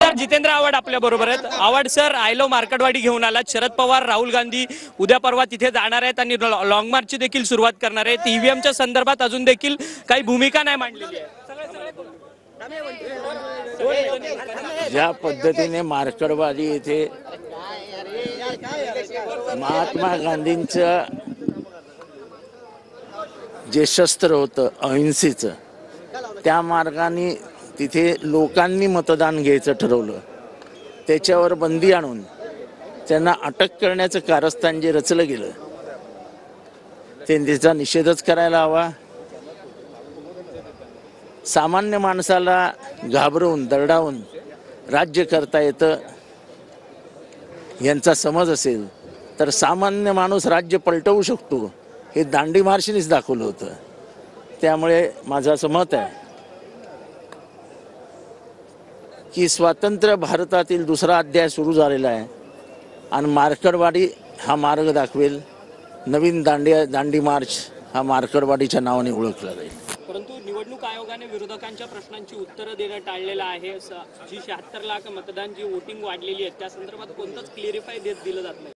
नमस्कार, जितेंद्र आव्हाड आपल्या बरोबर आहेत। आव्हाड सर, आय लव्ह मार्केटवाडी घेऊन आलात। शरद पवार, राहुल गांधी उद्या परवा तिथे जाणार आहेत आणि लॉंग मार्चची देखील सुरुवात करणार आहेत। ईव्हीएमच्या संदर्भात अजून देखील काही भूमिका नाही मांडलेली आहे। ज्या पद्धतीने मार्केटवाडी येथे महात्मा गांधींचं जे शस्त्र होतं अहिंसेचं, त्या मार्गाने तिथे लोकांनी मतदान घ्यायचं ठरवलं। त्याच्यावर बंदी आणून त्यांना अटक करण्याचं कारस्थान जे रचलं गेलं त्याचा निषेधच करायला हवा। सामान्य माणसाला घाबरवून दरडावून राज्य करता येतं यांचा समज असेल तर सामान्य माणूस राज्य पलटवू शकतो, हे दांडी मार्चनीच दाखवलं होतं। त्यामुळे माझं असं मत आहे की स्वातंत्र्य भारतातील दुसरा अध्याय सुरू झालेला आहे आणि मार्केटवाडी हा मार्ग दाखवेल। नवीन दांडी मार्च हा मार्केटवाडीच्या नावाने ओळखला जाईल। परंतु निवडणूक आयोगाने विरोधकांच्या प्रश्नांची उत्तरं देणं टाळलेलं आहे। जी 76 लाख मतदान जी वोटिंग वाढलेली आहे त्या संदर्भात कोणतंच क्लिअरिफाय दिलं जात नाही।